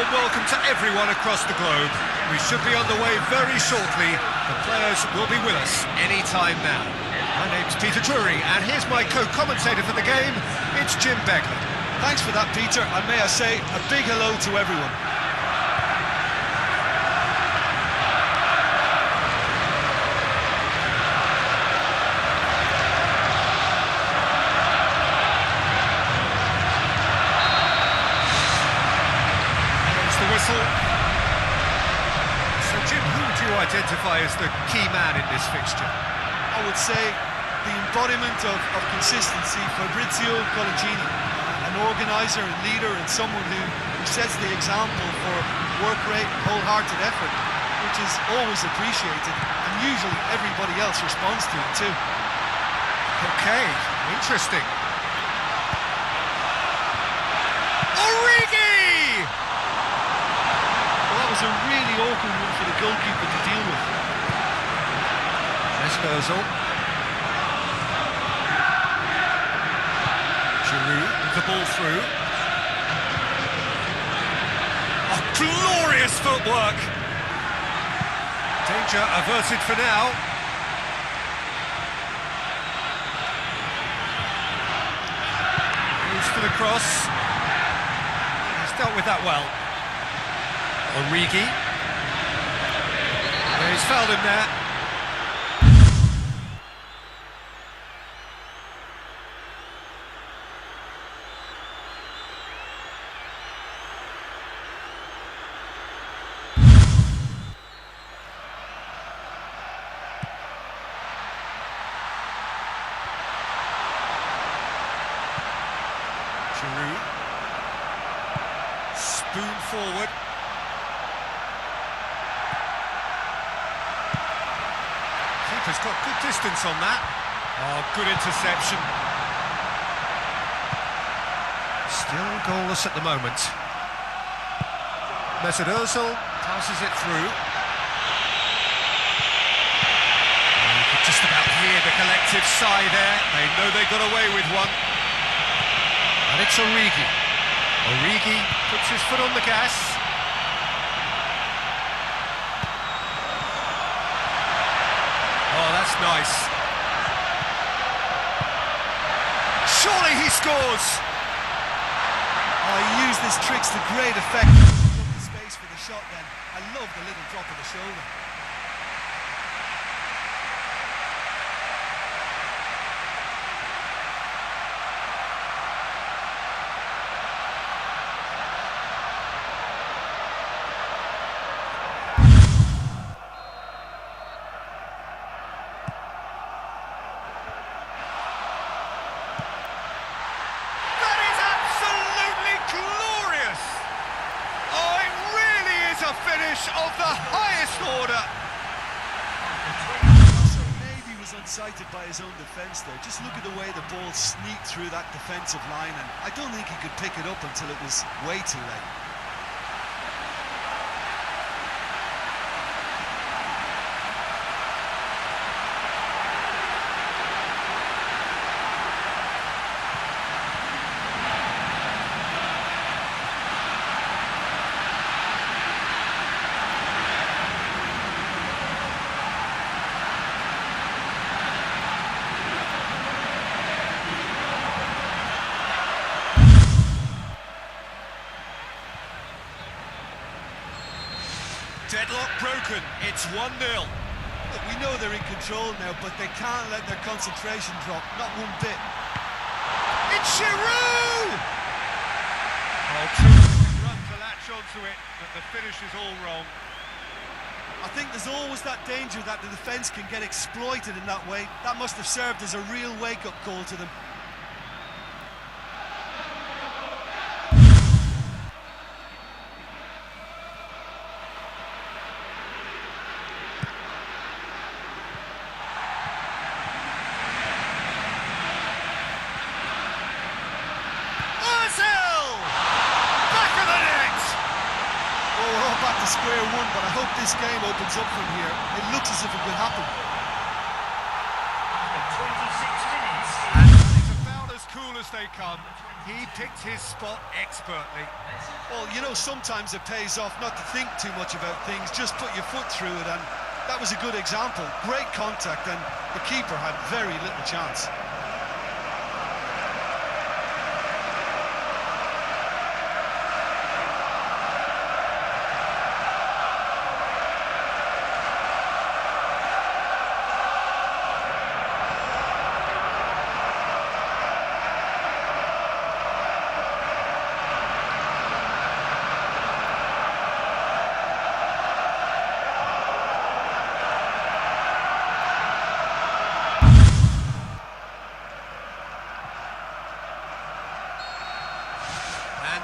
warm welcome to everyone across the globe. We should be on the way very shortly. The players will be with us any time now. My name's Peter Drury, and here's my co-commentator for the game. It's Jim Begley. Thanks for that, Peter, and may I say a big hello to everyone. So, Jim, who would you identify as the key man in this fixture? I would say the embodiment of consistency, Fabrizio Colaccini, an organiser and leader and someone who sets the example for work rate, wholehearted effort, which is always appreciated, and usually everybody else responds to it too. Okay, interesting. Origi! That was a really awkward one for the goalkeeper to deal with. Ozil. Giroud with the ball through. Oh, glorious footwork! Danger averted for now. Moves for the cross. He's dealt with that well. Origi. He's fouled him there. Giroud. Spoon forward. Keeper's got good distance on that. Oh, good interception. Still goalless at the moment. Mesut Ozil passes it through. You could just about hear the collective sigh there. They know they got away with one. And it's Origi. Origi puts his foot on the gas. Oh, that's nice. Surely he scores! Oh, he used his tricks to great effect. Look the space for the shot then. I love the little drop of the shoulder. Of the highest order. So maybe he was unsighted by his own defence there. Just look at the way the ball sneaked through that defensive line, and I don't think he could pick it up until it was way too late. Deadlock broken, it's 1-0. Look, we know they're in control now, but they can't let their concentration drop, not one bit. It's Giroud! Oh, terrific run to latch onto it, but the finish is all wrong. I think there's always that danger that the defence can get exploited in that way. That must have served as a real wake-up call to them. Square one, but I hope this game opens up from here. It looks as if it could happen. And it's about as cool as they come. He picked his spot expertly. Well, you know, sometimes it pays off not to think too much about things, just put your foot through it, and that was a good example. Great contact, and the keeper had very little chance.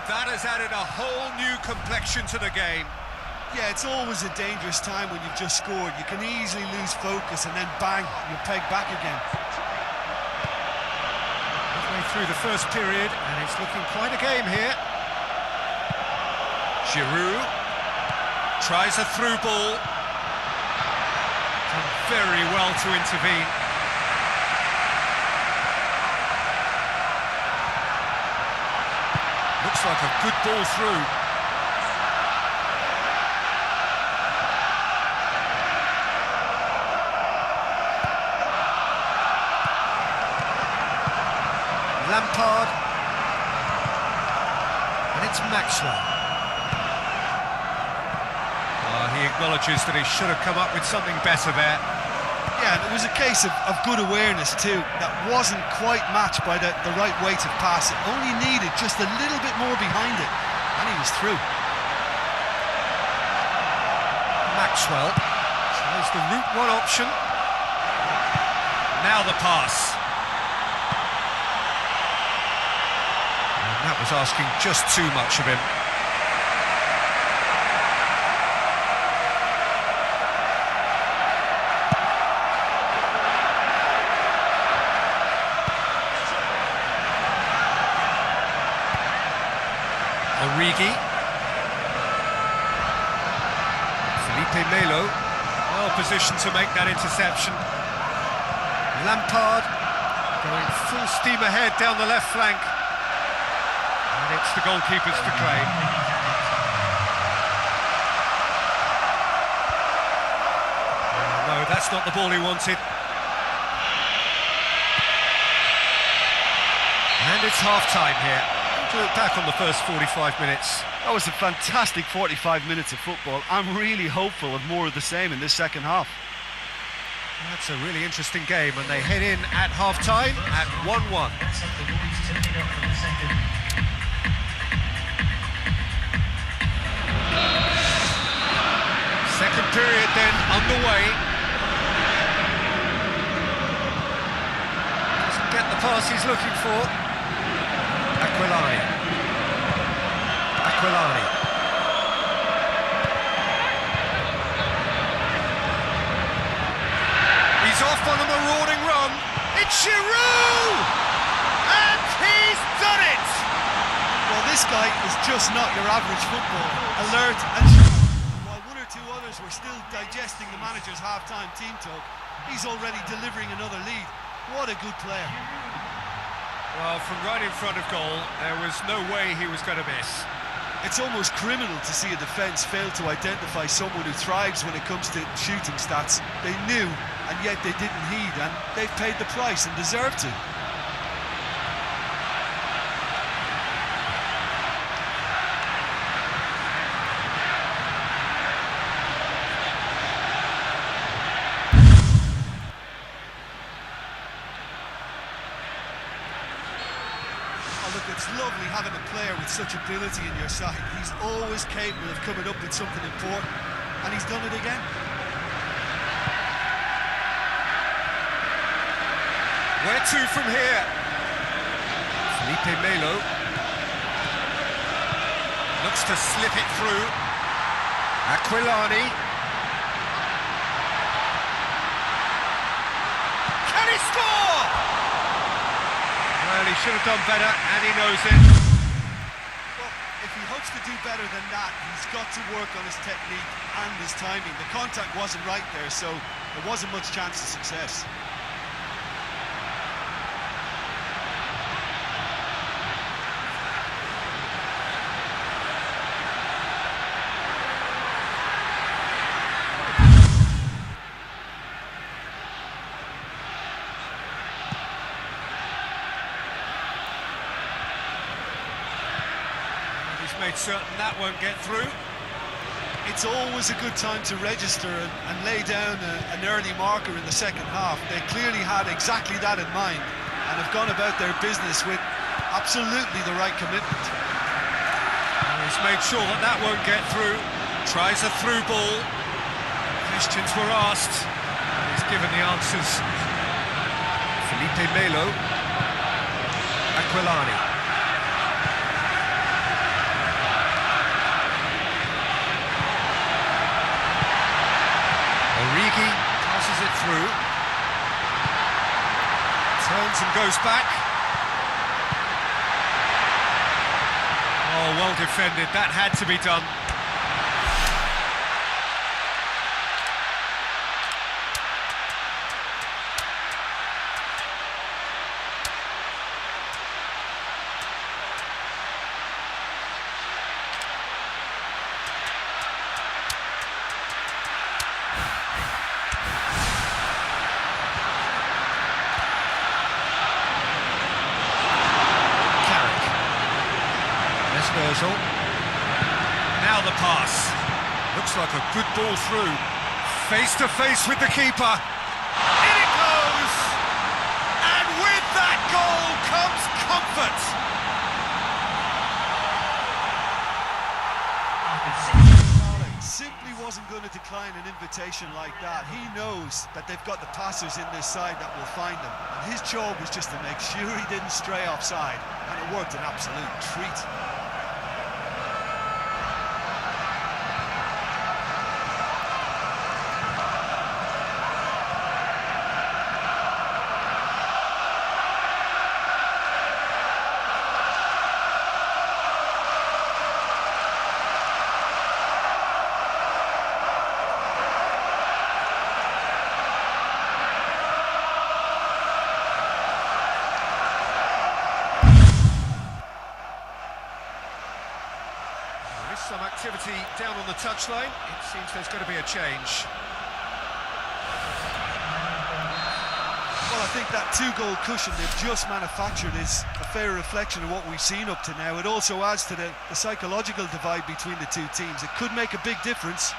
That has added a whole new complexion to the game. Yeah, it's always a dangerous time when you've just scored. You can easily lose focus and then bang, you're pegged back again. Halfway through the first period, and it's looking quite a game here. Giroud tries a through ball. Done very well to intervene. Looks like a good ball through. Lampard. And it's Maxwell. He acknowledges that he should have come up with something better there. Yeah, and it was a case of good awareness too. That wasn't quite matched by the right weight of pass. It only needed just a little bit more behind it, and he was through. Maxwell tries the route one option. Now the pass. And that was asking just too much of him. Origi. Felipe Melo, well positioned to make that interception. Lampard going full steam ahead down the left flank. And it's the goalkeeper's to claim. No, that's not the ball he wanted. And it's half-time here. Look back on the first 45 minutes. That was a fantastic 45 minutes of football. I'm really hopeful of more of the same in this second half. That's a really interesting game, and they head in at half-time at 1-1. Second period then underway. Doesn't get the pass he's looking for. Aquilani. He's off on a marauding run. It's Giroud! And he's done it! Well, this guy is just not your average footballer. Alert and sharp. While one or two others were still digesting the manager's half-time team talk, he's already delivering another lead. What a good player. Well, from right in front of goal, there was no way he was going to miss. It's almost criminal to see a defence fail to identify someone who thrives when it comes to shooting stats. They knew, and yet they didn't heed, and they've paid the price and deserve to. It's lovely having a player with such ability in your side. He's always capable of coming up with something important, and he's done it again. Where to from here? Felipe Melo looks to slip it through. Aquilani. Can he score? Well, he should have done better, and he knows it. Well, if he hopes to do better than that, he's got to work on his technique and his timing. The contact wasn't right there, so there wasn't much chance of success. He's made certain that won't get through. It's always a good time to register and lay down an early marker in the second half. They clearly had exactly that in mind and have gone about their business with absolutely the right commitment. He's made sure that that won't get through. Tries a through ball. Questions were asked. He's given the answers. Felipe Melo. Aquilani. Origi passes it through. Turns and goes back. Oh, well defended. That had to be done. Now the pass. Looks like a good ball through. Face to face with the keeper. In it goes! And with that goal comes comfort. Simply wasn't going to decline an invitation like that. He knows that they've got the passers in this side that will find him. And his job was just to make sure he didn't stray offside. And it worked an absolute treat. Some activity down on the touchline. It seems there's going to be a change. Well, I think that two-goal cushion they've just manufactured is a fair reflection of what we've seen up to now. It also adds to the psychological divide between the two teams. It could make a big difference.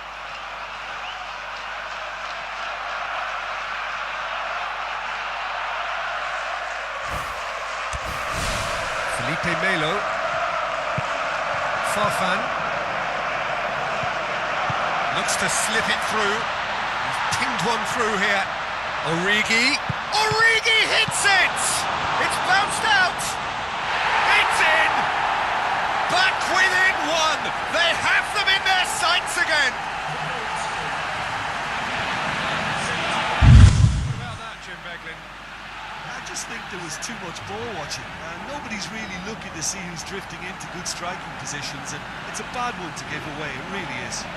Felipe Melo. Farfan. Looks to slip it through. He's pinged one through here. Origi. Origi hits it! It's bounced out! It's in! Back within one! They have them in their sights again! What about that, Jim Beglin? I just think there was too much ball watching. Nobody's really looking to see who's drifting into good striking positions, and it's a bad one to give away, it really is.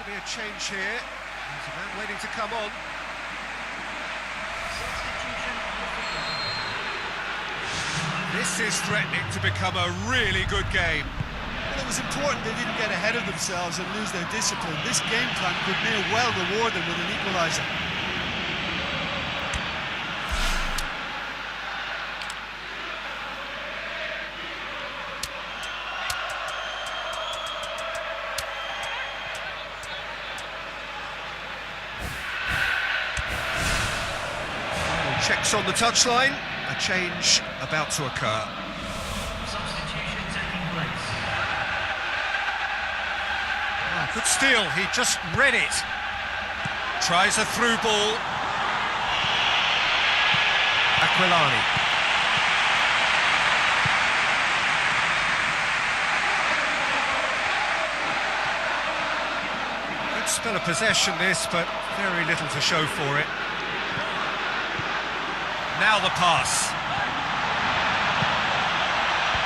A change here. There's a man waiting to come on. This is threatening to become a really good game. Well, it was important they didn't get ahead of themselves and lose their discipline. This game plan could near well reward them with an equaliser. Checks on the touchline, a change about to occur. Substitution taking place. Oh, good steal, he just read it. Tries a through ball. Aquilani. Good spell of possession this, but very little to show for it. Now the pass.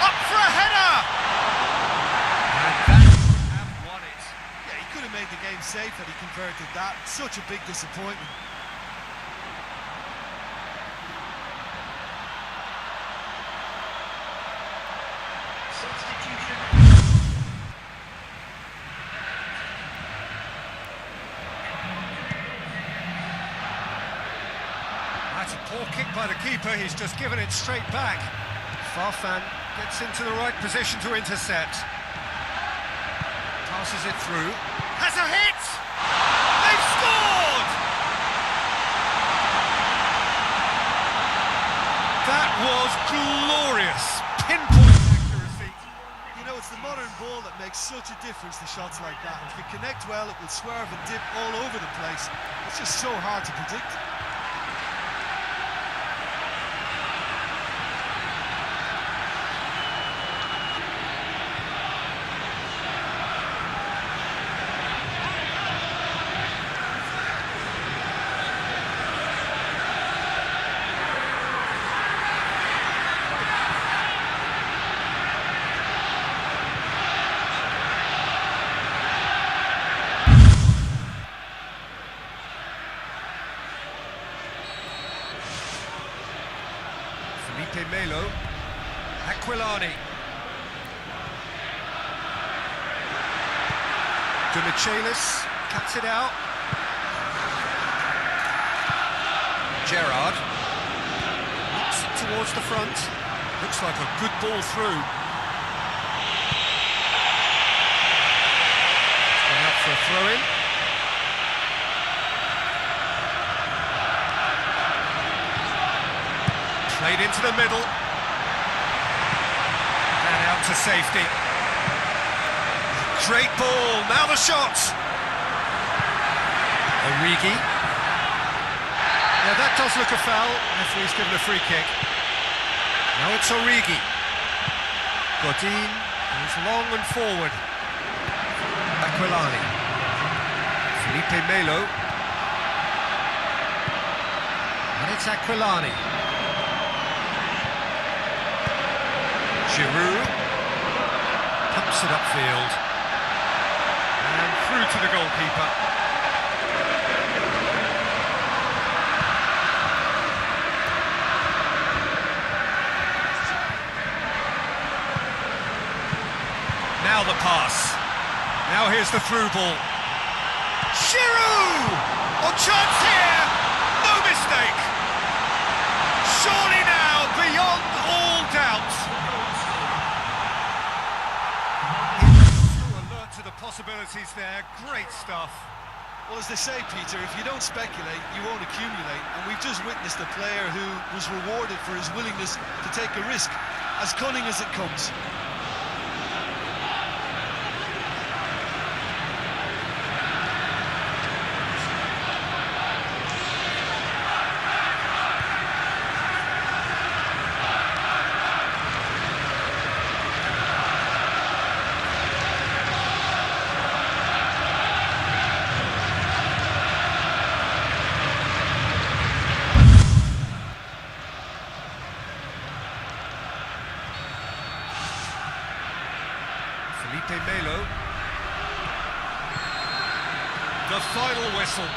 Up for a header! And that would have won it. Yeah, he could have made the game safe had he converted that. Such a big disappointment. Substitution. That's a poor kick by the keeper, he's just given it straight back. Farfan gets into the right position to intercept. Passes it through. Has a hit! They've scored! That was glorious. Pinpoint accuracy. You know, it's the modern ball that makes such a difference to shots like that. If you connect well, it will swerve and dip all over the place. It's just so hard to predict. Felipe Melo, Aquilani, Michelis cuts it out. Gerrard looks it towards the front. Looks like a good ball through. It's gone out for a throw-in. Played into the middle. And out to safety. Great ball, now the shot! Origi. Now that does look a foul, referee's given a free kick. Now it's Origi. Godin goes long and forward. Aquilani. Felipe Melo. And it's Aquilani. Giroud pumps it upfield and through to the goalkeeper. Now the pass. Now here's the through ball. Giroud! On chance here! No mistake! Surely now, beyond all doubt. The possibilities there, great stuff. Well, as they say, Peter, if you don't speculate, you won't accumulate. And we've just witnessed a player who was rewarded for his willingness to take a risk, as cunning as it comes. Felipe Melo. The final whistle.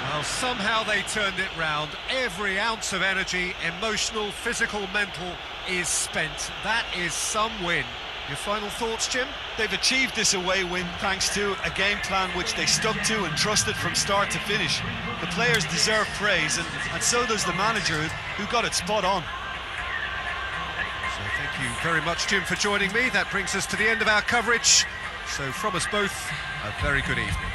Well, somehow they turned it round. Every ounce of energy, emotional, physical, mental, is spent. That is some win. Your final thoughts, Jim? They've achieved this away win thanks to a game plan which they stuck to and trusted from start to finish. The players deserve praise, and so does the manager, who got it spot on. So thank you very much, Jim, for joining me. That brings us to the end of our coverage. So from us both, a very good evening.